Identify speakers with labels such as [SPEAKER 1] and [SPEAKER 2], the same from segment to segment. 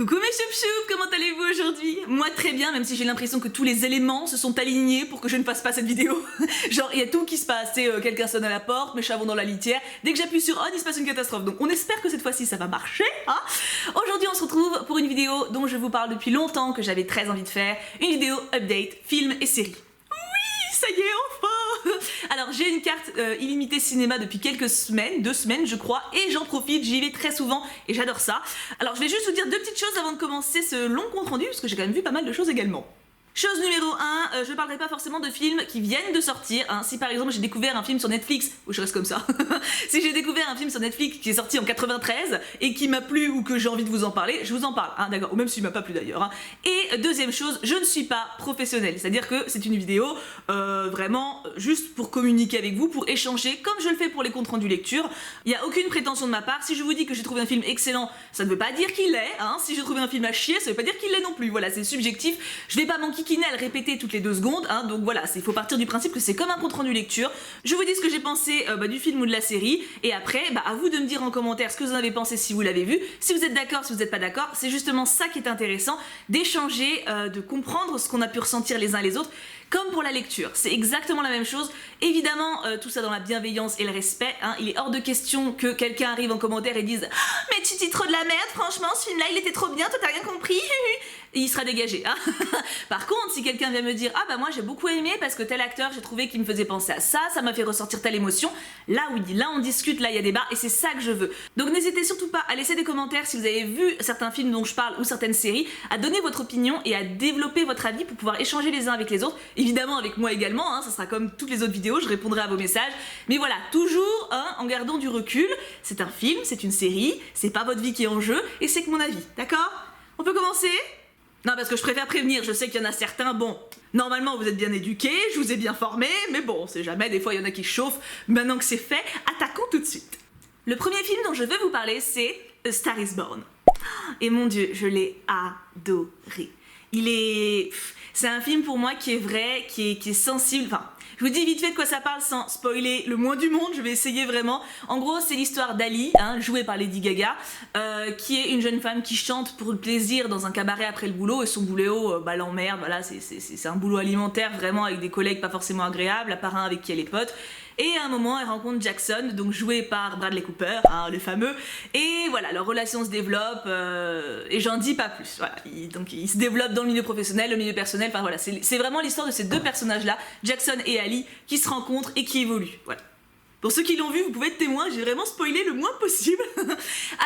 [SPEAKER 1] Coucou mes choup-choup, comment allez-vous aujourd'hui? Moi très bien, même si j'ai l'impression que tous les éléments se sont alignés pour que je ne fasse pas cette vidéo. Genre il y a tout qui se passe, quelqu'un sonne à la porte, mes chats vont dans la litière, dès que j'appuie sur on il se passe une catastrophe. Donc on espère que cette fois-ci ça va marcher, hein. Aujourd'hui on se retrouve pour une vidéo dont je vous parle depuis longtemps, que j'avais très envie de faire, une vidéo update, film et série. Oui, ça y est, enfin. Alors j'ai une carte illimitée cinéma depuis quelques semaines, 2 semaines je crois, et j'en profite, j'y vais très souvent et j'adore ça. Alors je vais juste vous dire 2 petites choses avant de commencer ce long compte rendu, parce que j'ai quand même vu pas mal de choses également. Chose numéro 1, je parlerai pas forcément de films qui viennent de sortir, hein. Si par exemple j'ai découvert un film sur Netflix, ou je reste comme ça, si j'ai découvert un film sur Netflix qui est sorti en 93 et qui m'a plu ou que j'ai envie de vous en parler, je vous en parle, hein, d'accord, ou même s'il m'a pas plu d'ailleurs, hein. Et deuxième chose, je ne suis pas professionnelle, c'est-à-dire que c'est une vidéo vraiment juste pour communiquer avec vous, pour échanger, comme je le fais pour les comptes rendus lecture. Il n'y a aucune prétention de ma part. Si je vous dis que j'ai trouvé un film excellent, ça ne veut pas dire qu'il l'est, hein. Si j'ai trouvé un film à chier, ça ne veut pas dire qu'il l'est non plus, voilà, c'est subjectif. Je vais pas manquer à le répéter toutes les 2 secondes, hein, donc voilà, il faut partir du principe que c'est comme un compte rendu lecture. Je vous dis ce que j'ai pensé du film ou de la série, et après, à vous de me dire en commentaire ce que vous en avez pensé si vous l'avez vu, si vous êtes d'accord, si vous n'êtes pas d'accord. C'est justement ça qui est intéressant, d'échanger, de comprendre ce qu'on a pu ressentir les uns les autres, comme pour la lecture, c'est exactement la même chose. Évidemment, tout ça dans la bienveillance et le respect, hein. Il est hors de question que quelqu'un arrive en commentaire et dise « Mais tu dis trop de la merde, franchement, ce film-là, il était trop bien, toi t'as rien compris ?» Et il sera dégagé, hein. Par contre, si quelqu'un vient me dire « Ah bah moi j'ai beaucoup aimé parce que tel acteur, j'ai trouvé qu'il me faisait penser à ça, ça m'a fait ressortir telle émotion », là oui, là on discute, là il y a débat, et c'est ça que je veux. Donc n'hésitez surtout pas à laisser des commentaires si vous avez vu certains films dont je parle ou certaines séries, à donner votre opinion et à développer votre avis pour pouvoir échanger les uns avec les autres. Évidemment avec moi également, hein, ça sera comme toutes les autres vidéos, je répondrai à vos messages. Mais voilà, toujours en gardant du recul. C'est un film, c'est une série, c'est pas votre vie qui est en jeu, et c'est que mon avis, d'accord? On peut commencer? Non, parce que je préfère prévenir, je sais qu'il y en a certains, bon, normalement vous êtes bien éduqués, je vous ai bien formés, mais bon, on sait jamais, des fois il y en a qui chauffent. Maintenant que c'est fait, attaquons tout de suite. Le premier film dont je veux vous parler, c'est A Star is Born. Et mon Dieu, je l'ai adoré. C'est un film pour moi qui est vrai, qui est sensible, enfin, je vous dis vite fait de quoi ça parle sans spoiler le moins du monde, je vais essayer vraiment. En gros, c'est l'histoire d'Ali, hein, jouée par Lady Gaga, qui est une jeune femme qui chante pour le plaisir dans un cabaret après le boulot, et son boulot l'emmerde, voilà, c'est un boulot alimentaire vraiment avec des collègues pas forcément agréables, à part un avec qui elle est pote. Et à un moment, elle rencontre Jackson, donc joué par Bradley Cooper, hein, le fameux. Et voilà, leur relation se développe, et j'en dis pas plus. Voilà, donc ils se développent dans le milieu professionnel, le milieu personnel, enfin voilà, c'est vraiment l'histoire de ces 2 personnages-là, Jackson et Ali, qui se rencontrent et qui évoluent. Voilà. Pour ceux qui l'ont vu, vous pouvez être témoins, j'ai vraiment spoilé le moins possible.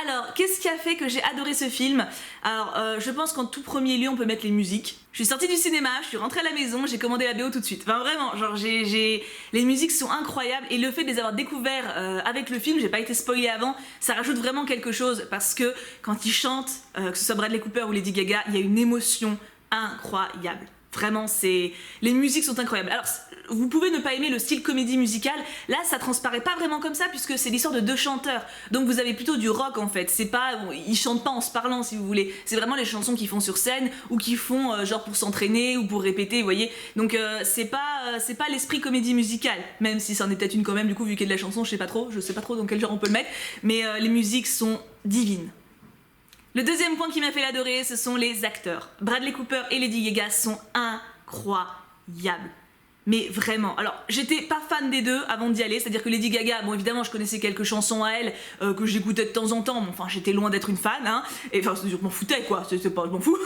[SPEAKER 1] Alors, qu'est-ce qui a fait que j'ai adoré ce film? Alors, je pense qu'en tout premier lieu, on peut mettre les musiques. Je suis sortie du cinéma, je suis rentrée à la maison, j'ai commandé la BO tout de suite. Enfin vraiment, genre les musiques sont incroyables, et le fait de les avoir découvertes avec le film, j'ai pas été spoilée avant, ça rajoute vraiment quelque chose, parce que quand ils chantent, que ce soit Bradley Cooper ou Lady Gaga, il y a une émotion incroyable. Vraiment, les musiques sont incroyables. Alors, vous pouvez ne pas aimer le style comédie musicale, là ça transparaît pas vraiment comme ça, puisque c'est l'histoire de 2 chanteurs, donc vous avez plutôt du rock en fait, c'est pas, ils chantent pas en se parlant si vous voulez, c'est vraiment les chansons qu'ils font sur scène, ou qu'ils font genre pour s'entraîner, ou pour répéter, vous voyez, donc c'est pas l'esprit comédie musicale, même si c'en est peut-être une quand même, du coup vu qu'il y a de la chanson, je sais pas trop dans quel genre on peut le mettre, mais les musiques sont divines. Le deuxième point qui m'a fait l'adorer, ce sont les acteurs. Bradley Cooper et Lady Gaga sont incroyables. Mais vraiment, alors j'étais pas fan des 2 avant d'y aller, c'est-à-dire que Lady Gaga, bon évidemment je connaissais quelques chansons à elle que j'écoutais de temps en temps, mais enfin j'étais loin d'être une fan, hein, et enfin je m'en foutais quoi, c'est pas, je m'en fous.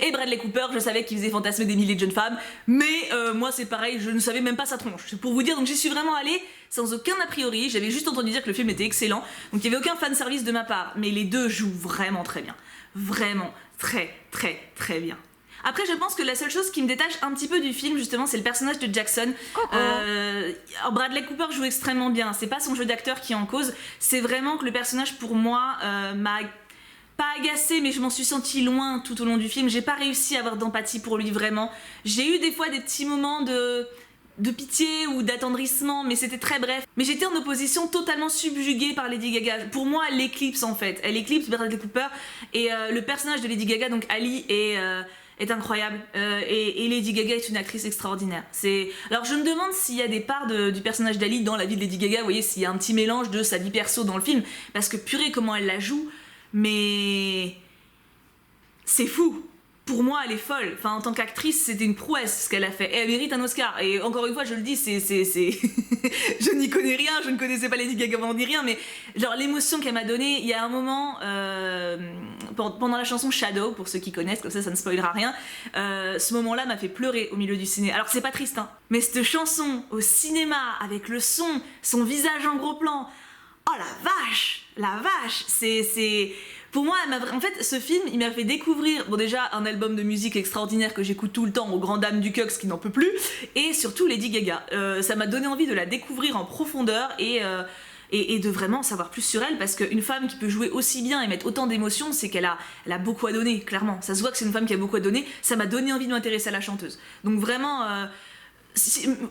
[SPEAKER 1] Et Bradley Cooper, je savais qu'il faisait fantasmer des milliers de jeunes femmes, mais moi c'est pareil, je ne savais même pas sa tronche, c'est pour vous dire, donc j'y suis vraiment allée sans aucun a priori, j'avais juste entendu dire que le film était excellent, donc il n'y avait aucun fanservice de ma part, mais les 2 jouent vraiment très bien, vraiment très très très bien. Après, je pense que la seule chose qui me détache un petit peu du film, justement, c'est le personnage de Jackson. Alors Bradley Cooper joue extrêmement bien, c'est pas son jeu d'acteur qui est en cause, c'est vraiment que le personnage, pour moi, m'a pas agacé, mais je m'en suis sentie loin tout au long du film. J'ai pas réussi à avoir d'empathie pour lui, vraiment. J'ai eu des fois des petits moments de pitié ou d'attendrissement, mais c'était très bref. Mais j'étais en opposition totalement subjuguée par Lady Gaga. Pour moi, elle l'éclipse en fait. Elle éclipse Bradley Cooper, et le personnage de Lady Gaga, donc Ali, est incroyable, et Lady Gaga est une actrice extraordinaire. Alors je me demande s'il y a des parts du personnage d'Ali dans la vie de Lady Gaga, vous voyez, s'il y a un petit mélange de sa vie perso dans le film, parce que purée comment elle la joue, mais c'est fou. Pour moi, elle est folle. Enfin, en tant qu'actrice, c'était une prouesse ce qu'elle a fait. Et elle mérite un Oscar. Et encore une fois, je le dis, c'est... je n'y connais rien, je ne connaissais pas Lady Gaga avant ni rien, mais genre l'émotion qu'elle m'a donnée, il y a un moment, pendant la chanson Shadow, pour ceux qui connaissent, comme ça ne spoilera rien, ce moment-là m'a fait pleurer au milieu du ciné. Alors c'est pas triste, hein, mais cette chanson au cinéma, avec le son, son visage en gros plan, oh la vache, c'est... Pour moi, en fait, ce film, il m'a fait découvrir, bon déjà, un album de musique extraordinaire que j'écoute tout le temps aux grandes dames du Cux qui n'en peut plus, et surtout Lady Gaga. Ça m'a donné envie de la découvrir en profondeur et de vraiment savoir plus sur elle, parce qu'une femme qui peut jouer aussi bien et mettre autant d'émotions, c'est qu'elle a beaucoup à donner, clairement. Ça se voit que c'est une femme qui a beaucoup à donner, ça m'a donné envie de m'intéresser à la chanteuse. Donc vraiment...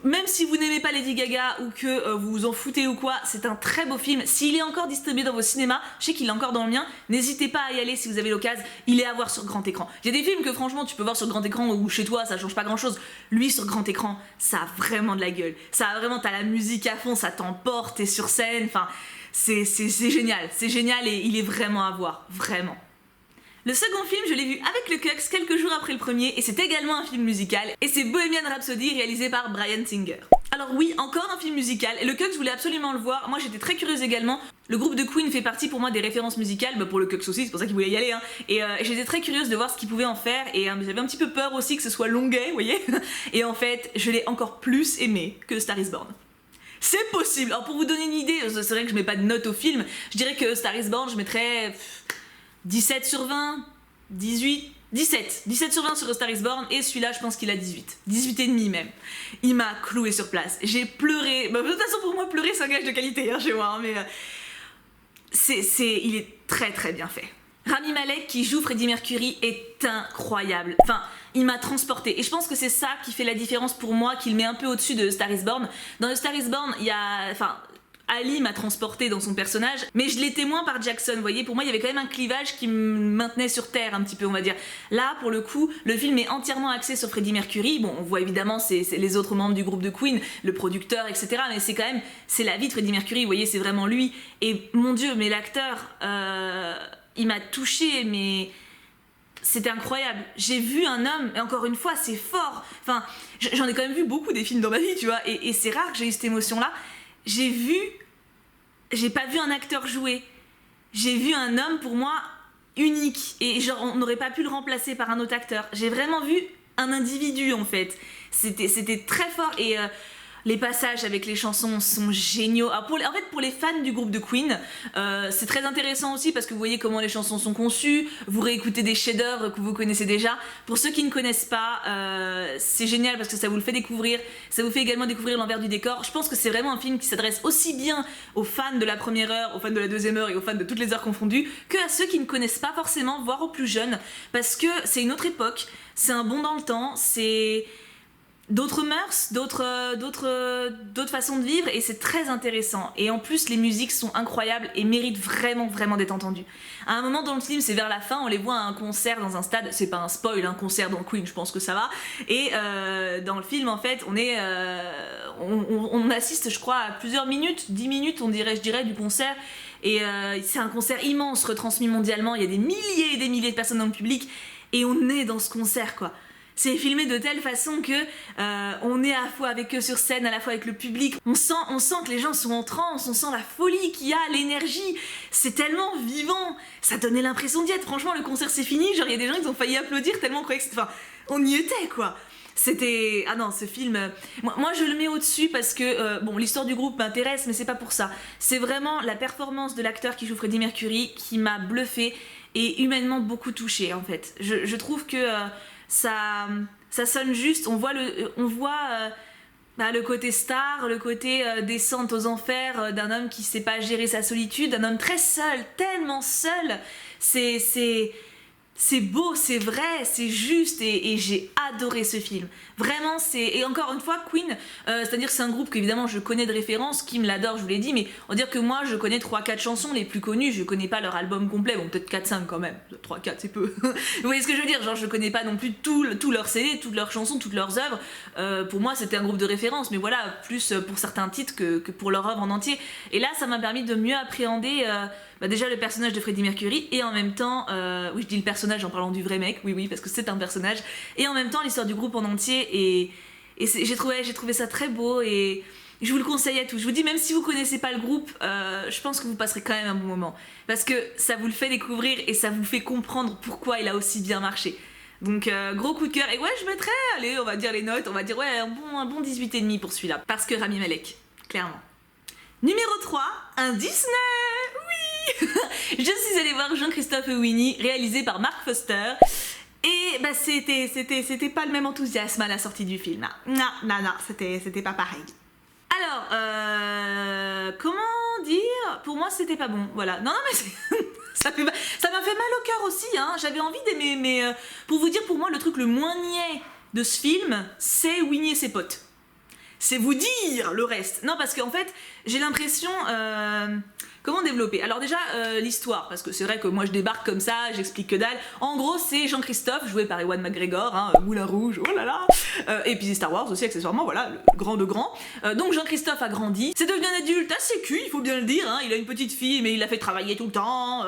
[SPEAKER 1] même si vous n'aimez pas Lady Gaga ou que vous vous en foutez ou quoi, c'est un très beau film. S'il est encore distribué dans vos cinémas, je sais qu'il est encore dans le mien, n'hésitez pas à y aller si vous avez l'occasion, il est à voir sur grand écran. Il y a des films que franchement tu peux voir sur grand écran ou chez toi, ça change pas grand chose. Lui sur grand écran, ça a vraiment de la gueule. Ça a vraiment, t'as la musique à fond, ça t'emporte, t'es sur scène, enfin c'est génial et il est vraiment à voir, vraiment. Le second film, je l'ai vu avec le Cux quelques jours après le premier, et c'est également un film musical, et c'est Bohemian Rhapsody réalisé par Bryan Singer. Alors oui, encore un film musical, et le Cux voulait absolument le voir, moi j'étais très curieuse également. Le groupe de Queen fait partie pour moi des références musicales, bah pour le Cux aussi, c'est pour ça qu'il voulait y aller, hein. Et j'étais très curieuse de voir ce qu'il pouvait en faire, et j'avais un petit peu peur aussi que ce soit longuet, vous voyez. Et en fait, je l'ai encore plus aimé que Star is Born. C'est possible. Alors pour vous donner une idée, c'est vrai que je mets pas de note au film, je dirais que Star is Born, je mettrais 17 sur 20, 18, 17 sur 20 sur Star is Born, et celui-là je pense qu'il a 18 et demi même. Il m'a cloué sur place, j'ai pleuré, bah, de toute façon pour moi pleurer c'est un gage de qualité hein, chez moi, hein, mais il est très très bien fait. Rami Malek qui joue Freddie Mercury est incroyable, enfin il m'a transporté, et je pense que c'est ça qui fait la différence pour moi, qui le met un peu au-dessus de Star is Born. Dans le Star is Born, il y a... enfin Ali m'a transporté dans son personnage, mais je l'étais moins par Jackson, vous voyez, pour moi il y avait quand même un clivage qui me maintenait sur terre un petit peu, on va dire. Là, pour le coup, le film est entièrement axé sur Freddie Mercury, bon, on voit évidemment c'est les autres membres du groupe de Queen, le producteur, etc., mais c'est quand même, c'est la vie de Freddie Mercury, vous voyez, c'est vraiment lui, et mon Dieu, mais l'acteur, il m'a touché, mais... C'était incroyable. J'ai vu un homme, et encore une fois, c'est fort, enfin, j'en ai quand même vu beaucoup des films dans ma vie, tu vois, et c'est rare que j'ai eu cette émotion-là. J'ai pas vu un acteur jouer, j'ai vu un homme pour moi unique, et genre on n'aurait pas pu le remplacer par un autre acteur. J'ai vraiment vu un individu en fait, c'était très fort, et les passages avec les chansons sont géniaux. Alors en fait pour les fans du groupe de Queen, c'est très intéressant aussi parce que vous voyez comment les chansons sont conçues, vous réécoutez des chefs-d'œuvre que vous connaissez déjà. Pour ceux qui ne connaissent pas, c'est génial parce que ça vous le fait découvrir, ça vous fait également découvrir l'envers du décor. Je pense que c'est vraiment un film qui s'adresse aussi bien aux fans de la première heure, aux fans de la deuxième heure et aux fans de toutes les heures confondues, que à ceux qui ne connaissent pas forcément, voire aux plus jeunes, parce que c'est une autre époque, c'est un bond dans le temps, c'est... d'autres mœurs, d'autres façons de vivre, et c'est très intéressant. Et en plus les musiques sont incroyables et méritent vraiment d'être entendues. À un moment dans le film, c'est vers la fin, on les voit à un concert dans un stade, c'est pas un spoil, un concert dans Queen, je pense que ça va, et dans le film en fait on assiste je crois à plusieurs minutes, 10 minutes je dirais du concert, et c'est un concert immense retransmis mondialement, il y a des milliers et des milliers de personnes dans le public, et on est dans ce concert quoi. C'est filmé de telle façon que on est à la fois avec eux sur scène, à la fois avec le public. On sent que les gens sont en transe, on sent la folie qu'il y a, l'énergie. C'est tellement vivant. Ça donnait l'impression d'y être. Franchement, le concert c'est fini. Genre, il y a des gens qui ont failli applaudir tellement on croyait que c'était... Enfin, on y était, quoi. C'était... Ah non, ce film... Moi, je le mets au-dessus parce que... bon, l'histoire du groupe m'intéresse, mais c'est pas pour ça. C'est vraiment la performance de l'acteur qui joue Freddie Mercury qui m'a bluffé et humainement beaucoup touchée, en fait. Je trouve que... ça sonne juste, on voit le côté star, le côté descente aux enfers d'un homme qui sait pas gérer sa solitude, d'un homme très seul, tellement seul. C'est beau, c'est vrai, c'est juste, et j'ai adoré ce film. Vraiment, et encore une fois, Queen, c'est-à-dire que c'est un groupe qu'évidemment je connais de référence, Kim l'adore, je vous l'ai dit, mais on va dire que moi je connais 3-4 chansons les plus connues, je connais pas leur album complet, bon peut-être 4-5 quand même, 3-4 c'est peu. Vous voyez ce que je veux dire, genre je connais pas non plus tout leur CD, toutes leurs chansons, toutes leurs œuvres. Pour moi c'était un groupe de référence, mais voilà, plus pour certains titres que pour leur œuvre en entier. Et là ça m'a permis de mieux appréhender Bah déjà le personnage de Freddie Mercury et en même temps, oui je dis le personnage en parlant du vrai mec, oui parce que c'est un personnage, et en même temps l'histoire du groupe en entier et j'ai trouvé ça très beau et je vous le conseille à tous. Je vous dis même si vous connaissez pas le groupe, je pense que vous passerez quand même un bon moment parce que ça vous le fait découvrir et ça vous fait comprendre pourquoi il a aussi bien marché. Donc gros coup de cœur et ouais je mettrais, allez on va dire les notes, on va dire ouais un bon 18,5 pour celui-là parce que Rami Malek, clairement. Numéro 3, un Disney. Oui. Je suis allée voir Jean-Christophe et Winnie, réalisé par Mark Foster. Et bah c'était pas le même enthousiasme à la sortie du film. Non, c'était pas pareil. Alors, comment dire? Pour moi c'était pas bon, voilà. Non mais ça m'a fait mal au cœur aussi, hein. J'avais envie d'aimer, mais pour vous dire, pour moi le truc le moins niais de ce film, c'est Winnie et ses potes. C'est vous dire le reste. Non, parce qu'en fait, j'ai l'impression... comment développer? Alors déjà, l'histoire, parce que c'est vrai que moi je débarque comme ça, j'explique que dalle. En gros, c'est Jean-Christophe, joué par Ewan McGregor, hein, Moulin Rouge, oh là là. Et puis Star Wars aussi, accessoirement, voilà, le grand de grand. Donc Jean-Christophe a grandi, c'est devenu un adulte assez cul, il faut bien le dire, hein. Il a une petite fille, mais il la fait travailler tout le temps.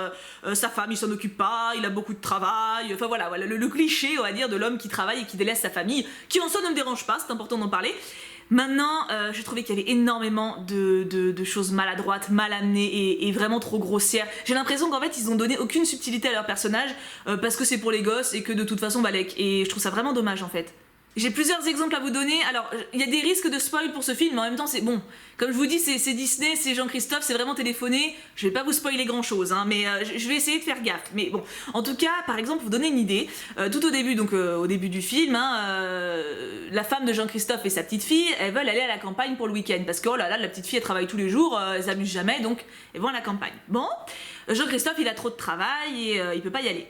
[SPEAKER 1] Sa femme, il s'en occupe pas, il a beaucoup de travail. Enfin voilà, le cliché, on va dire, de l'homme qui travaille et qui délaisse sa famille, qui en soi ne me dérange pas, c'est important d'en parler. Maintenant, j'ai trouvé qu'il y avait énormément de choses maladroites, mal amenées et vraiment trop grossières. J'ai l'impression qu'en fait, ils ont donné aucune subtilité à leur personnage parce que c'est pour les gosses et que de toute façon, balèque. Et je trouve ça vraiment dommage en fait. J'ai plusieurs exemples à vous donner. Alors, il y a des risques de spoil pour ce film, mais en même temps, c'est bon. Comme je vous dis, c'est Disney, c'est Jean-Christophe, c'est vraiment téléphoné. Je vais pas vous spoiler grand-chose, hein, mais je vais essayer de faire gaffe. Mais bon, en tout cas, par exemple, pour vous donner une idée, tout au début, donc au début du film, hein, la femme de Jean-Christophe et sa petite fille, elles veulent aller à la campagne pour le week-end. Parce que, oh là là, la petite fille, elle travaille tous les jours, elle s'amuse jamais, donc elles vont à la campagne. Bon, Jean-Christophe, il a trop de travail et il peut pas y aller.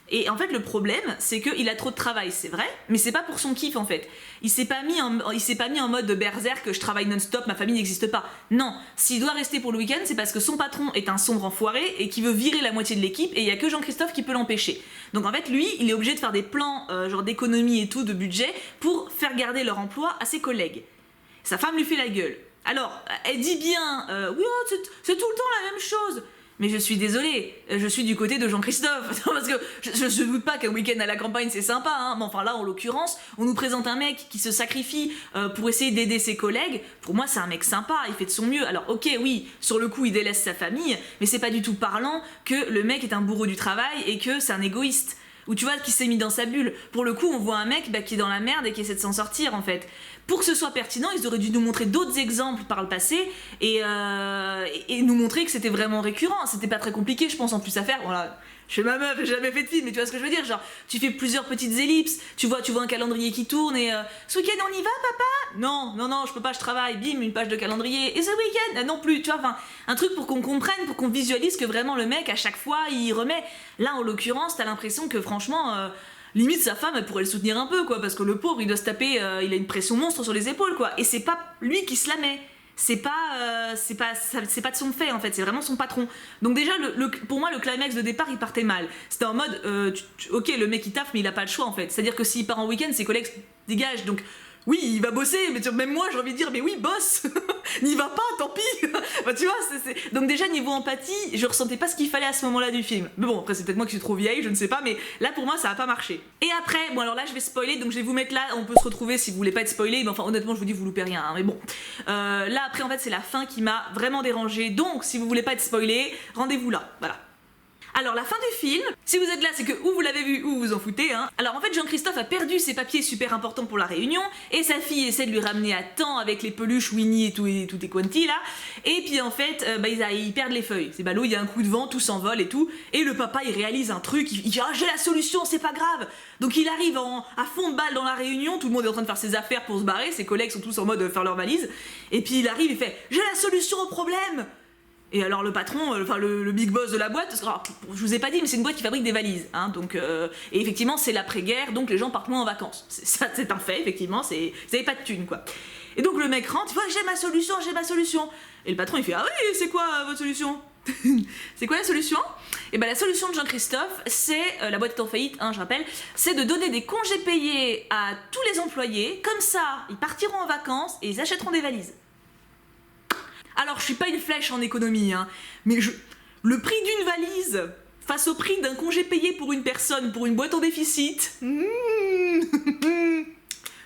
[SPEAKER 1] Et en fait le problème c'est qu'il a trop de travail, c'est vrai, mais c'est pas pour son kiff en fait. Il s'est pas mis en mode berserk, je travaille non-stop, ma famille n'existe pas. Non, s'il doit rester pour le week-end, c'est parce que son patron est un sombre enfoiré et qui veut virer la moitié de l'équipe et il y a que Jean-Christophe qui peut l'empêcher. Donc en fait lui, il est obligé de faire des plans genre d'économie et tout, de budget, pour faire garder leur emploi à ses collègues. Sa femme lui fait la gueule. Alors, elle dit bien, oui, oh, c'est tout le temps la même chose. Mais je suis désolée, je suis du côté de Jean-Christophe, parce que je doute pas qu'un week-end à la campagne c'est sympa, hein, mais enfin là en l'occurrence, on nous présente un mec qui se sacrifie pour essayer d'aider ses collègues. Pour moi c'est un mec sympa, il fait de son mieux. Alors ok oui, sur le coup il délaisse sa famille, mais c'est pas du tout parlant que le mec est un bourreau du travail et que c'est un égoïste. Ou tu vois, qui s'est mis dans sa bulle. Pour le coup, on voit un mec qui est dans la merde et qui essaie de s'en sortir, en fait. Pour que ce soit pertinent, ils auraient dû nous montrer d'autres exemples par le passé et nous montrer que c'était vraiment récurrent. C'était pas très compliqué, je pense, en plus à faire. Voilà. Je fais ma meuf, j'ai jamais fait de film, mais tu vois ce que je veux dire, genre, tu fais plusieurs petites ellipses, tu vois un calendrier qui tourne et ce week-end on y va, papa? Non, je peux pas, je travaille, bim, une page de calendrier, et ce week-end? Non plus, tu vois, enfin, un truc pour qu'on comprenne, pour qu'on visualise que vraiment le mec, à chaque fois, il remet. Là, en l'occurrence, t'as l'impression que franchement, limite sa femme, elle pourrait le soutenir un peu, quoi, parce que le pauvre, il doit se taper, il a une pression monstre sur les épaules, quoi, et c'est pas lui qui se la met. C'est pas de son fait en fait, c'est vraiment son patron. Donc déjà pour moi le climax de départ il partait mal. C'était en mode ok le mec il taffe mais il a pas le choix en fait. C'est à dire que s'il part en week-end ses collègues dégagent, donc oui il va bosser mais même moi j'ai envie de dire mais oui bosse n'y va pas tant pis. Enfin, tu vois donc déjà niveau empathie je ressentais pas ce qu'il fallait à ce moment là du film. Mais bon après c'est peut-être moi qui suis trop vieille, je ne sais pas, mais là pour moi ça a pas marché. Et après bon alors là je vais spoiler, donc je vais vous mettre là, on peut se retrouver si vous voulez pas être spoilé, mais enfin honnêtement je vous dis vous loupez rien, hein, mais bon là après en fait c'est la fin qui m'a vraiment dérangée, donc si vous voulez pas être spoilé rendez-vous là, voilà. Alors la fin du film, si vous êtes là c'est que ou vous l'avez vu ou vous en foutez, hein. Alors en fait Jean-Christophe a perdu ses papiers super importants pour la réunion et sa fille essaie de lui ramener à temps avec les peluches Winnie et tout et quanti là, et puis en fait ils perdent les feuilles, c'est ballot, il y a un coup de vent, tout s'envole et tout, et le papa il réalise un truc, il dit ah j'ai la solution, c'est pas grave. Donc il arrive à fond de balle dans la réunion, tout le monde est en train de faire ses affaires pour se barrer, ses collègues sont tous en mode faire leur valise, et puis il arrive, il fait j'ai la solution au problème. Et alors le patron, enfin le big boss de la boîte, parce que alors, je vous ai pas dit mais c'est une boîte qui fabrique des valises, hein, donc et effectivement c'est l'après-guerre, donc les gens partent moins en vacances. C'est un fait effectivement, vous avez pas de thunes quoi. Et donc le mec rentre, il fait j'ai ma solution. Et le patron il fait ah oui c'est quoi votre solution? C'est quoi la solution? Et ben la solution de Jean-Christophe c'est, la boîte est en faillite, hein, je rappelle, c'est de donner des congés payés à tous les employés, comme ça ils partiront en vacances et ils achèteront des valises. Alors je suis pas une flèche en économie, hein, mais Le prix d'une valise face au prix d'un congé payé pour une personne pour une boîte en déficit.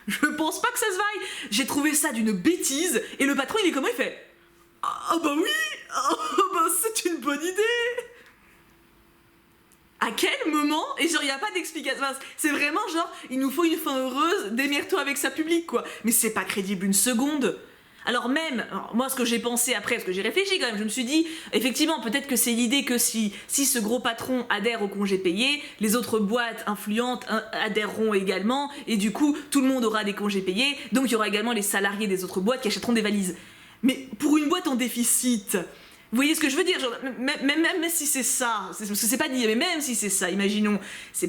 [SPEAKER 1] Je pense pas que ça se vaille. J'ai trouvé ça d'une bêtise. Et le patron, il est comment? Il fait ah bah oui, ah bah c'est une bonne idée. À quel moment? Et genre, y a pas d'explication. Enfin, c'est vraiment genre, il nous faut une fin heureuse, démerde-toi avec sa public, quoi. Mais c'est pas crédible une seconde. Alors moi ce que j'ai pensé après, parce que j'ai réfléchi quand même, je me suis dit, effectivement, peut-être que c'est l'idée que si ce gros patron adhère au congé payé, les autres boîtes influentes adhéreront également, et du coup, tout le monde aura des congés payés, donc il y aura également les salariés des autres boîtes qui achèteront des valises. Mais pour une boîte en déficit, vous voyez ce que je veux dire? Genre, même si c'est ça, parce que c'est pas dit, mais même si c'est ça, imaginons, ça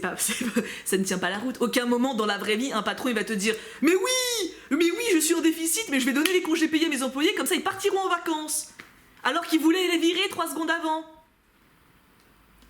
[SPEAKER 1] ne tient pas la route. Aucun moment dans la vraie vie, un patron il va te dire mais oui, je suis en déficit, mais je vais donner les congés payés à mes employés, comme ça ils partiront en vacances. Alors qu'ils voulaient les virer 3 secondes avant.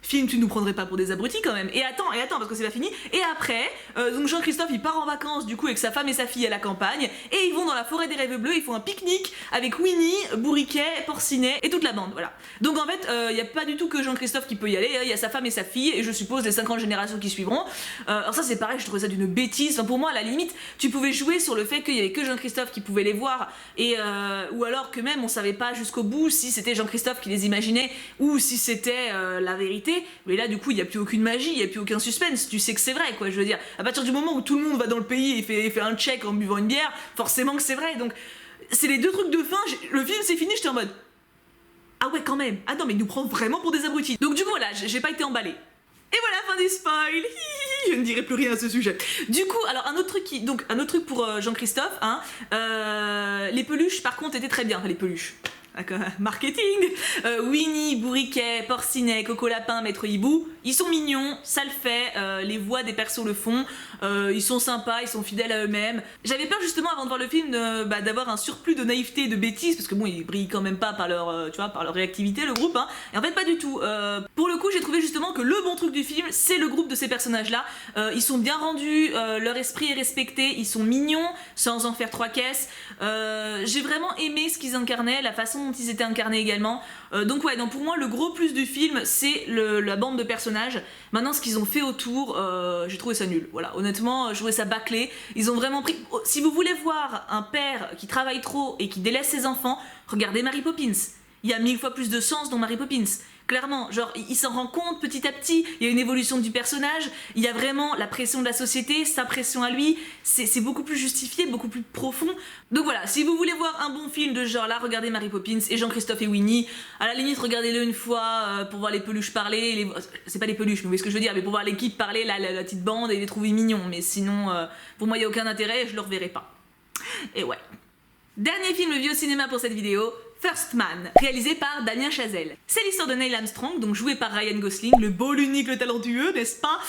[SPEAKER 1] Film, tu nous prendrais pas pour des abrutis quand même. Et attends, parce que c'est pas fini. Et après, donc Jean-Christophe il part en vacances du coup avec sa femme et sa fille à la campagne, et ils vont dans la forêt des rêves bleus, ils font un pique-nique avec Winnie, Bourriquet, Porcinet et toute la bande, voilà. Donc en fait, il y a pas du tout que Jean-Christophe qui peut y aller, il y a sa femme et sa fille, et je suppose les 50 générations qui suivront. Alors ça c'est pareil, je trouvais ça d'une bêtise. Enfin, pour moi, à la limite, tu pouvais jouer sur le fait qu'il y avait que Jean-Christophe qui pouvait les voir, et ou alors que même on savait pas jusqu'au bout si c'était Jean-Christophe qui les imaginait ou si c'était la vérité. Mais là du coup il n'y a plus aucune magie, il n'y a plus aucun suspense, tu sais que c'est vrai, quoi. Je veux dire, à partir du moment où tout le monde va dans le pays et fait un check en buvant une bière, forcément que c'est vrai. Donc c'est les deux trucs de fin, le film c'est fini, j'étais en mode ah ouais quand même, ah non mais il nous prend vraiment pour des abrutis. Donc du coup voilà, j'ai pas été emballée. Et voilà, fin des spoils. Je ne dirai plus rien à ce sujet. Du coup, alors un autre truc pour Jean-Christophe, hein, les peluches par contre étaient très bien, enfin les peluches. Marketing. Winnie, Bourriquet, Porcinet, Coco Lapin, Maître Hibou, ils sont mignons, ça le fait, les voix des persos le font, ils sont sympas, ils sont fidèles à eux-mêmes. J'avais peur justement avant de voir le film d'avoir un surplus de naïveté et de bêtises, parce que bon, ils brillent quand même pas par leur, par leur réactivité, le groupe, hein. Et en fait pas du tout. Pour le coup, j'ai trouvé justement que le bon truc du film, c'est le groupe de ces personnages-là. Ils sont bien rendus, leur esprit est respecté, ils sont mignons, sans en faire 3 caisses. J'ai vraiment aimé ce qu'ils incarnaient, la façon dont ils étaient incarnés également. Donc pour moi le gros plus du film c'est la bande de personnages. Maintenant ce qu'ils ont fait autour, j'ai trouvé ça nul. Voilà, honnêtement je trouvais ça bâclé. Ils ont vraiment pris... Si vous voulez voir un père qui travaille trop et qui délaisse ses enfants, regardez Mary Poppins. Il y a 1000 fois plus de sens dans Mary Poppins. Clairement, genre, il s'en rend compte petit à petit, il y a une évolution du personnage, il y a vraiment la pression de la société, sa pression à lui, c'est beaucoup plus justifié, beaucoup plus profond. Donc voilà, si vous voulez voir un bon film de ce genre là, regardez Mary Poppins et Jean-Christophe et Winnie. À la limite, regardez-le une fois pour voir les peluches parler, c'est pas les peluches, mais vous voyez ce que je veux dire, mais pour voir l'équipe parler, la petite bande et les trouver mignons. Mais sinon, pour moi, il n'y a aucun intérêt et je le reverrai pas. Et ouais. Dernier film vu au cinéma pour cette vidéo, First Man, réalisé par Damien Chazelle. C'est l'histoire de Neil Armstrong, donc joué par Ryan Gosling, le beau, l'unique, le talentueux, n'est-ce pas,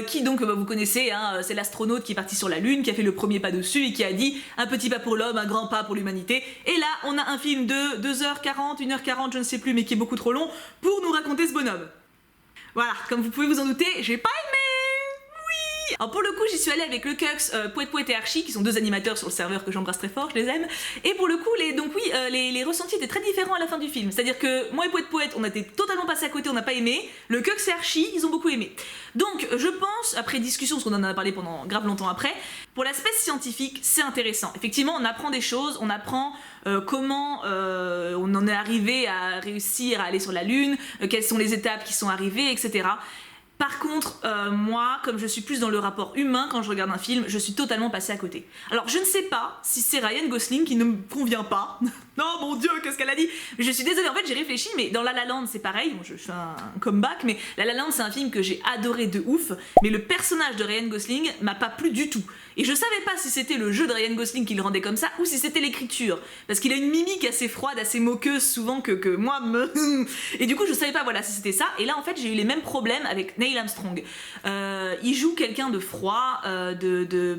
[SPEAKER 1] qui donc, vous connaissez, hein, c'est l'astronaute qui est parti sur la Lune, qui a fait le premier pas dessus et qui a dit un petit pas pour l'homme, un grand pas pour l'humanité. Et là, on a un film de 2h40, 1h40, je ne sais plus, mais qui est beaucoup trop long, pour nous raconter ce bonhomme. Voilà, comme vous pouvez vous en douter, j'ai pas aimé. Alors pour le coup j'y suis allée avec le Cux, Pouet Pouet et Archie qui sont 2 animateurs sur le serveur que j'embrasse très fort, je les aime. Et pour le coup les ressentis étaient très différents à la fin du film. C'est-à-dire que moi et Pouet Pouet on a été totalement passés à côté, on n'a pas aimé. Le Cux et Archie ils ont beaucoup aimé. Donc je pense, après discussion, parce qu'on en a parlé pendant grave longtemps après, pour l'aspect scientifique c'est intéressant. Effectivement on apprend des choses, on apprend comment on en est arrivé à réussir à aller sur la Lune, quelles sont les étapes qui sont arrivées, etc. Par contre, moi, comme je suis plus dans le rapport humain quand je regarde un film, je suis totalement passée à côté. Alors, je ne sais pas si c'est Ryan Gosling qui ne me convient pas. Non, mon Dieu, qu'est-ce qu'elle a dit? Je suis désolée, en fait, j'ai réfléchi, mais dans La La Land, c'est pareil. Bon, je fais un comeback, mais La La Land, c'est un film que j'ai adoré de ouf, mais le personnage de Ryan Gosling m'a pas plu du tout. Et je savais pas si c'était le jeu de Ryan Gosling qui le rendait comme ça, ou si c'était l'écriture. Parce qu'il a une mimique assez froide, assez moqueuse, souvent que moi me... Et du coup, je savais pas, voilà, si c'était ça. Et là, en fait, j'ai eu les mêmes problèmes avec Neil Armstrong. Il joue quelqu'un de froid,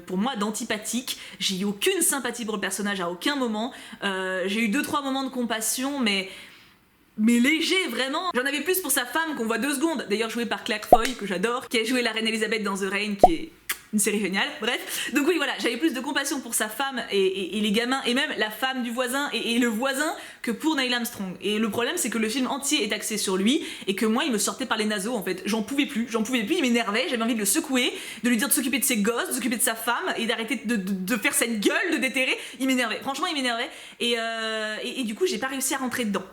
[SPEAKER 1] pour moi d'antipathique. J'ai eu aucune sympathie pour le personnage à aucun moment. J'ai eu 2-3 moments de compassion, mais léger, vraiment. J'en avais plus pour sa femme qu'on voit 2 secondes, d'ailleurs jouée par Claire Foy, que j'adore, qui a joué la reine Elisabeth dans The Rain, qui est une série géniale, bref. Donc oui, voilà, j'avais plus de compassion pour sa femme et les gamins, et même la femme du voisin et le voisin, que pour Neil Armstrong. Et le problème, c'est que le film entier est axé sur lui, et que moi, il me sortait par les naseaux, en fait. J'en pouvais plus, il m'énervait, j'avais envie de le secouer, de lui dire de s'occuper de ses gosses, de s'occuper de sa femme, et d'arrêter de faire cette gueule, de déterrer. Il m'énervait, franchement, il m'énervait. Et du coup, j'ai pas réussi à rentrer dedans.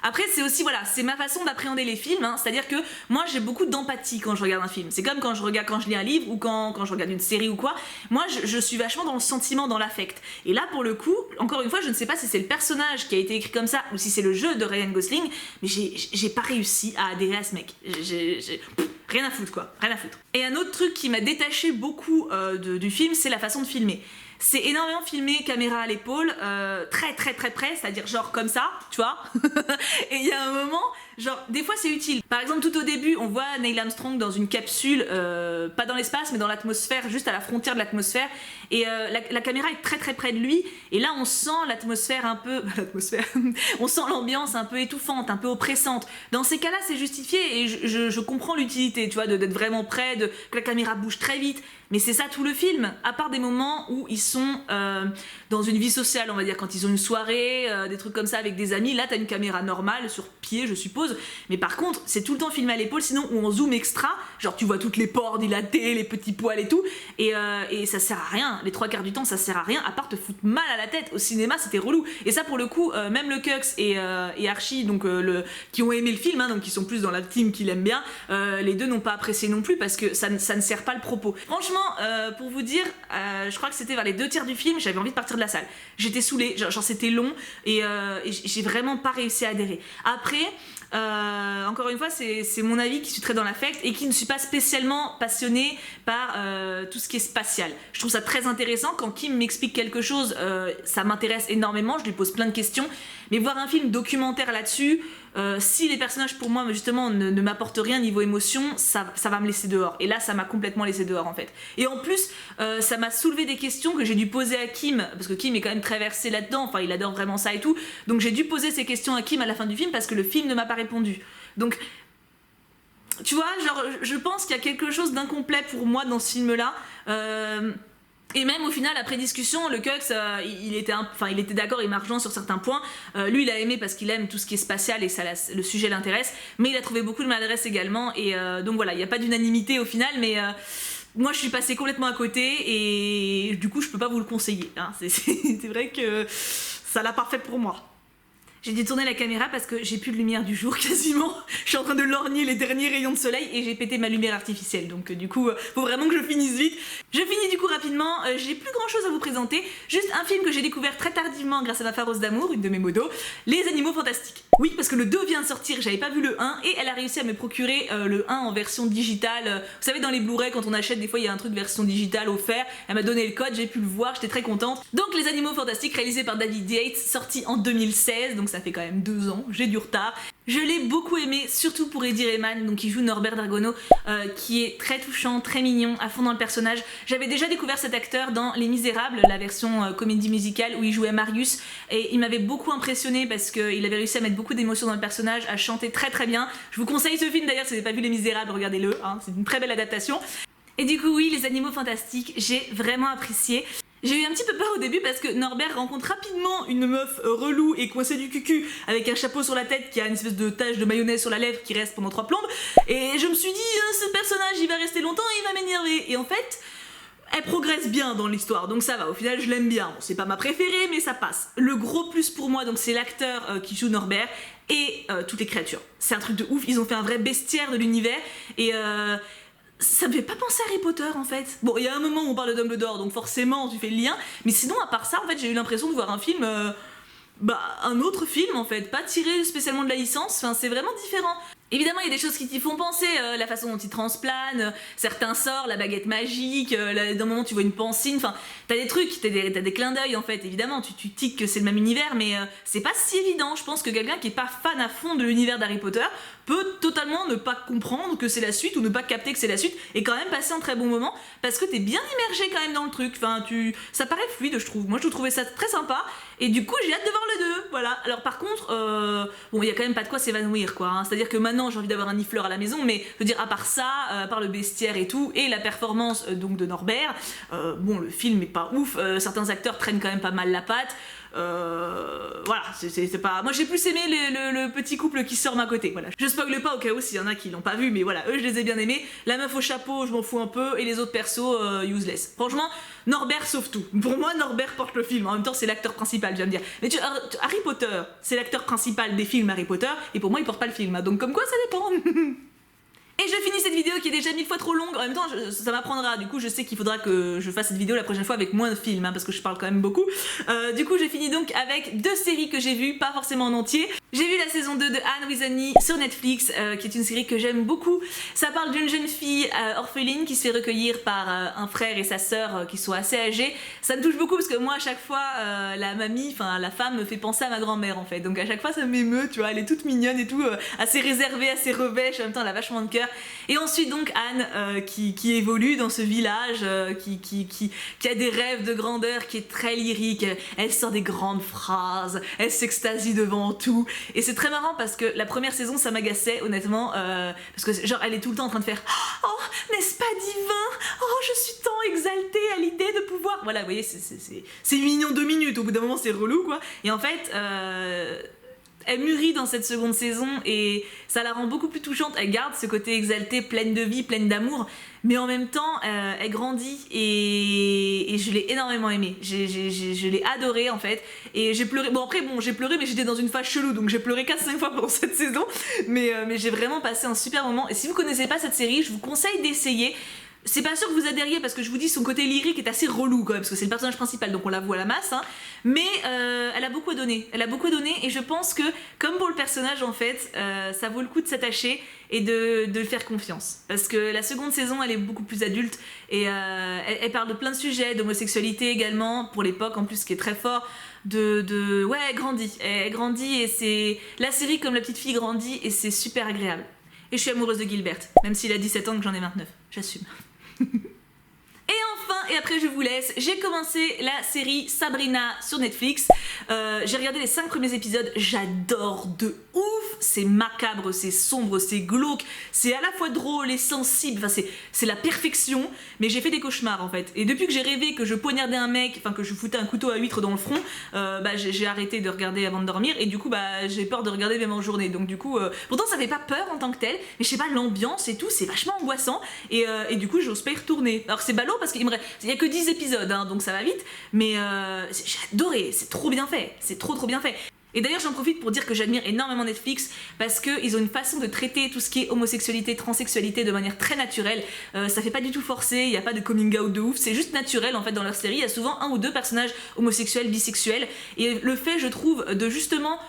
[SPEAKER 1] Après, c'est aussi, voilà, c'est ma façon d'appréhender les films, hein. C'est-à-dire que moi, j'ai beaucoup d'empathie quand je regarde un film. C'est comme quand je lis un livre ou quand je regarde une série ou quoi. Moi, je suis vachement dans le sentiment, dans l'affect. Et là, pour le coup, encore une fois, je ne sais pas si c'est le personnage qui a été écrit comme ça ou si c'est le jeu de Ryan Gosling, mais j'ai pas réussi à adhérer à ce mec. Rien à foutre, quoi. Rien à foutre. Et un autre truc qui m'a détaché beaucoup du film, c'est la façon de filmer. C'est énormément filmé caméra à l'épaule, très très très près, c'est-à-dire genre comme ça, tu vois. Et il y a un moment, genre des fois c'est utile. Par exemple, tout au début, on voit Neil Armstrong dans une capsule, pas dans l'espace mais dans l'atmosphère, juste à la frontière de l'atmosphère. Et la caméra est très très près de lui. Et là, on sent l'atmosphère un peu... on sent l'ambiance un peu étouffante, un peu oppressante. Dans ces cas-là, c'est justifié et je comprends l'utilité, tu vois, d'être vraiment près, que la caméra bouge très vite. Mais c'est ça tout le film, à part des moments où ils sont dans une vie sociale, on va dire, quand ils ont une soirée, des trucs comme ça avec des amis, là t'as une caméra normale, sur pied je suppose, mais par contre c'est tout le temps filmé à l'épaule, sinon on zoom extra, genre tu vois toutes les pores dilatés, les petits poils et tout, et ça sert à rien, les 3/4 du temps ça sert à rien, à part te foutre mal à la tête. Au cinéma c'était relou, et ça pour le coup, même le Cux et Archie, donc qui ont aimé le film, hein, donc qui sont plus dans la team qui l'aiment bien, les deux n'ont pas apprécié non plus parce que ça ne sert pas le propos. Franchement, pour vous dire, je crois que c'était vers les 2/3 du film, j'avais envie de partir de la salle. J'étais saoulée, genre c'était long et j'ai vraiment pas réussi à adhérer. Après, encore une fois, c'est mon avis qui suis très dans l'affect et qui ne suis pas spécialement passionnée par tout ce qui est spatial. Je trouve ça très intéressant quand Kim m'explique quelque chose, ça m'intéresse énormément, je lui pose plein de questions, mais voir un film documentaire là-dessus, si les personnages pour moi justement ne m'apportent rien niveau émotion, ça va me laisser dehors. Et là ça m'a complètement laissé dehors en fait. Et en plus ça m'a soulevé des questions que j'ai dû poser à Kim, parce que Kim est quand même très versé là-dedans, enfin il adore vraiment ça et tout, donc j'ai dû poser ces questions à Kim à la fin du film parce que le film ne m'a pas répondu. Donc tu vois, genre je pense qu'il y a quelque chose d'incomplet pour moi dans ce film là. Et même au final, après discussion, le Cux, il était d'accord, il m'a rejoint sur certains points. Lui, il a aimé parce qu'il aime tout ce qui est spatial et ça, le sujet l'intéresse. Mais il a trouvé beaucoup de maladresse également. Et donc voilà, il n'y a pas d'unanimité au final, mais moi, je suis passée complètement à côté et du coup, je peux pas vous le conseiller. Hein. C'est vrai que ça l'a pas fait pour moi. J'ai dû tourner la caméra parce que j'ai plus de lumière du jour quasiment. Je suis en train de lorgner les derniers rayons de soleil et j'ai pété ma lumière artificielle. Donc du coup, faut vraiment que je finisse vite. Je finis du coup rapidement. J'ai plus grand chose à vous présenter. Juste un film que j'ai découvert très tardivement grâce à ma Pharos d'amour, une de mes modos, Les Animaux Fantastiques. Oui, parce que le 2 vient de sortir, j'avais pas vu le 1 et elle a réussi à me procurer le 1 en version digitale. Vous savez, dans les Blu-ray, quand on achète, des fois il y a un truc version digitale offert. Elle m'a donné le code, j'ai pu le voir, j'étais très contente. Donc Les Animaux Fantastiques, réalisé par David Yates, sorti en 2016, donc ça fait quand même 2 ans, j'ai du retard. Je l'ai beaucoup aimé, surtout pour Eddie Redmayne, donc qui joue Norbert Dargono, qui est très touchant, très mignon, à fond dans le personnage. J'avais déjà découvert cet acteur dans Les Misérables, la version comédie musicale où il jouait Marius, et il m'avait beaucoup impressionné parce qu'il avait réussi à mettre beaucoup d'émotions dans le personnage, à chanter très très bien. Je vous conseille ce film d'ailleurs, si vous n'avez pas vu Les Misérables, regardez-le, hein, c'est une très belle adaptation. Et du coup oui, Les Animaux Fantastiques, j'ai vraiment apprécié. J'ai eu un petit peu peur au début parce que Norbert rencontre rapidement une meuf relou et coincée du cucu avec un chapeau sur la tête qui a une espèce de tache de mayonnaise sur la lèvre qui reste pendant 3 plombes, et je me suis dit ce personnage il va rester longtemps et il va m'énerver, et en fait elle progresse bien dans l'histoire, donc ça va, au final je l'aime bien. Bon, c'est pas ma préférée mais ça passe. Le gros plus pour moi donc c'est l'acteur qui joue Norbert et toutes les créatures. C'est un truc de ouf, ils ont fait un vrai bestiaire de l'univers et ça me fait pas penser à Harry Potter en fait. Bon, il y a un moment où on parle de Dumbledore, donc forcément tu fais le lien, mais sinon à part ça, en fait, j'ai eu l'impression de voir un film, un autre film en fait, pas tiré spécialement de la licence, enfin c'est vraiment différent. Évidemment, il y a des choses qui t'y font penser, la façon dont il transplane, certains sorts, la baguette magique, d'un moment tu vois une pancine, enfin, t'as des trucs, t'as des clins d'œil en fait, évidemment, tu tiques que c'est le même univers, mais c'est pas si évident. Je pense que quelqu'un qui est pas fan à fond de l'univers d'Harry Potter peut totalement ne pas comprendre que c'est la suite ou ne pas capter que c'est la suite et quand même passer un très bon moment parce que t'es bien immergé quand même dans le truc, enfin, ça paraît fluide je trouve. Moi je trouvais ça très sympa et du coup j'ai hâte de voir le 2, voilà. Alors par contre, bon, il y a quand même pas de quoi s'évanouir quoi, hein. C'est-à-dire que maintenant maintenant j'ai envie d'avoir un nifleur à la maison, mais je veux dire à part ça, à part le bestiaire et tout, et la performance donc de Norbert, bon le film est pas ouf, certains acteurs traînent quand même pas mal la patte. Voilà, c'est pas... Moi j'ai plus aimé le petit couple qui sort à côté, voilà. Je spoil pas au cas où s'il y en a qui l'ont pas vu, mais voilà, eux je les ai bien aimés. La meuf au chapeau, je m'en fous un peu, et les autres persos, useless. Franchement, Norbert sauve tout. Pour moi, Norbert porte le film, en même temps c'est l'acteur principal, je viens de dire. Mais Harry Potter, c'est l'acteur principal des films Harry Potter, et pour moi il porte pas le film, donc comme quoi ça dépend. Et je finis cette vidéo qui est déjà 1000 fois trop longue, en même temps ça m'apprendra, du coup je sais qu'il faudra que je fasse cette vidéo la prochaine fois avec moins de films, parce que je parle quand même beaucoup. Du coup je finis donc avec 2 séries que j'ai vues, pas forcément en entier. J'ai vu la saison 2 de Anne with Annie sur Netflix, qui est une série que j'aime beaucoup. Ça parle d'une jeune fille orpheline qui se fait recueillir par un frère et sa sœur qui sont assez âgés. Ça me touche beaucoup parce que moi à chaque fois la mamie, enfin la femme me fait penser à ma grand-mère en fait, donc à chaque fois ça m'émeut, tu vois, elle est toute mignonne et tout, assez réservée, assez revêche, en même temps elle a vachement de cœur. Et ensuite donc Anne qui évolue dans ce village, qui a des rêves de grandeur, qui est très lyrique, elle sort des grandes phrases, elle s'extasie devant tout, et c'est très marrant parce que la première saison ça m'agaçait honnêtement, parce que genre elle est tout le temps en train de faire « Oh, n'est-ce pas divin? Oh, je suis tant exaltée à l'idée de pouvoir... » Voilà, vous voyez, c'est mignon 2 minutes, au bout d'un moment c'est relou quoi, et en fait... elle mûrit dans cette seconde saison et ça la rend beaucoup plus touchante. Elle garde ce côté exalté, pleine de vie, pleine d'amour, mais en même temps elle grandit et je l'ai énormément aimée. Je l'ai adorée en fait, et j'ai pleuré. Bon après j'ai pleuré, mais j'étais dans une phase chelou, donc j'ai pleuré 4-5 fois pendant cette saison, mais j'ai vraiment passé un super moment. Et si vous connaissez pas cette série, je vous conseille d'essayer. C'est pas sûr que vous adhériez parce que je vous dis son côté lyrique est assez relou quand même, parce que c'est le personnage principal donc on la voit à la masse, hein. Mais elle a beaucoup à donner, et je pense que comme pour le personnage en fait, ça vaut le coup de s'attacher et de faire confiance, parce que la seconde saison elle est beaucoup plus adulte et elle parle de plein de sujets, d'homosexualité également, pour l'époque en plus, ce qui est très fort. Ouais, elle grandit et c'est la série comme la petite fille grandit et c'est super agréable. Et je suis amoureuse de Gilbert, même s'il a 17 ans que j'en ai 29, j'assume. Et enfin, et après je vous laisse, j'ai commencé la série Sabrina sur Netflix. J'ai regardé les 5 premiers épisodes, j'adore de ouf. C'est macabre, c'est sombre, c'est glauque, c'est à la fois drôle et sensible, enfin c'est la perfection, mais j'ai fait des cauchemars en fait. Et depuis que j'ai rêvé que je poignardais un mec, enfin que je foutais un couteau à huître dans le front, j'ai arrêté de regarder avant de dormir, et du coup j'ai peur de regarder même en journée. Donc du coup, pourtant ça fait pas peur en tant que tel, mais je sais pas, l'ambiance et tout, c'est vachement angoissant, et du coup j'ose pas y retourner. Alors c'est ballot parce qu'il y a que 10 épisodes, hein, donc ça va vite, mais j'ai adoré, c'est trop bien fait, c'est trop bien fait. Et d'ailleurs j'en profite pour dire que j'admire énormément Netflix parce qu'ils ont une façon de traiter tout ce qui est homosexualité, transsexualité de manière très naturelle. Ça fait pas du tout forcé, il n'y a pas de coming out de ouf, c'est juste naturel en fait dans leur série. Il y a souvent 1 ou 2 personnages homosexuels, bisexuels, et le fait je trouve de justement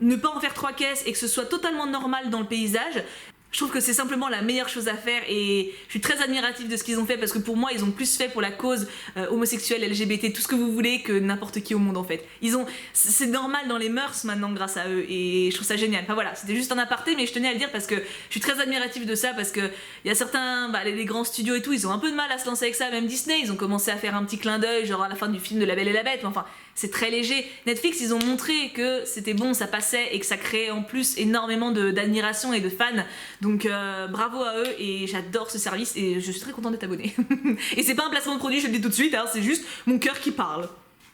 [SPEAKER 1] ne pas en faire 3 caisses et que ce soit totalement normal dans le paysage, je trouve que c'est simplement la meilleure chose à faire, et je suis très admirative de ce qu'ils ont fait parce que pour moi ils ont plus fait pour la cause homosexuelle, LGBT, tout ce que vous voulez, que n'importe qui au monde en fait. C'est normal dans les mœurs maintenant grâce à eux, et je trouve ça génial. Enfin voilà, c'était juste un aparté, mais je tenais à le dire parce que je suis très admirative de ça, parce que il y a certains, les grands studios et tout, ils ont un peu de mal à se lancer avec ça. Même Disney, ils ont commencé à faire un petit clin d'œil genre à la fin du film de La Belle et la Bête, mais enfin c'est très léger. Netflix, ils ont montré que c'était bon, ça passait, et que ça créait en plus énormément d'admiration et de fans. Donc bravo à eux, et j'adore ce service et je suis très contente d'être abonnée. Et c'est pas un placement de produit, je le dis tout de suite, hein, c'est juste mon cœur qui parle.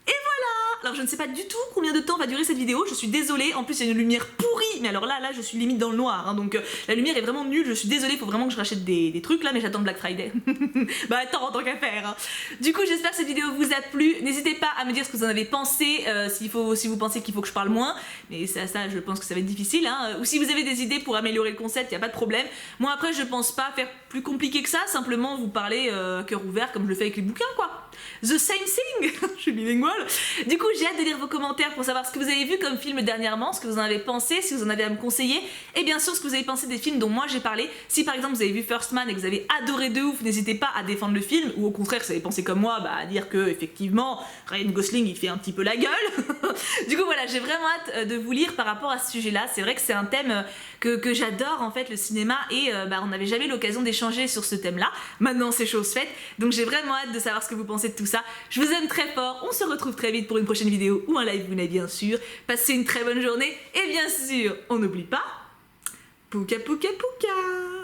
[SPEAKER 1] Et voilà! Alors je ne sais pas du tout combien de temps va durer cette vidéo, je suis désolée, en plus il y a une lumière pourrie, mais alors là je suis limite dans le noir, hein, donc la lumière est vraiment nulle, je suis désolée, faut vraiment que je rachète des trucs là, mais j'attends Black Friday. Bah attends, tant qu'à faire, hein. Du coup j'espère que cette vidéo vous a plu, n'hésitez pas à me dire ce que vous en avez pensé, si vous pensez qu'il faut que je parle moins, mais ça je pense que ça va être difficile, hein. Ou si vous avez des idées pour améliorer le concept, y a pas de problème. Moi après je pense pas faire plus compliqué que ça, simplement vous parler cœur ouvert comme je le fais avec les bouquins quoi. The same thing. Je suis bilingual. Du coup j'ai hâte de lire vos commentaires pour savoir ce que vous avez vu comme film dernièrement, ce que vous en avez pensé, si vous en avez à me conseiller, et bien sûr ce que vous avez pensé des films dont moi j'ai parlé. Si par exemple vous avez vu First Man et que vous avez adoré de ouf, n'hésitez pas à défendre le film, ou au contraire si vous avez pensé comme moi, à dire que effectivement Ryan Gosling il fait un petit peu la gueule. Du coup voilà, j'ai vraiment hâte de vous lire par rapport à ce sujet là. C'est vrai que c'est un thème que j'adore en fait, le cinéma, et on n'avait jamais l'occasion d'échanger sur ce thème là. Maintenant c'est chose faite, donc j'ai vraiment hâte de savoir ce que vous pensez de tout ça. Je vous aime très fort, on se retrouve très vite pour une prochaine vidéo ou un live, vous n'avez bien sûr. Passez une très bonne journée, et bien sûr on n'oublie pas, Pouka pouka pouka.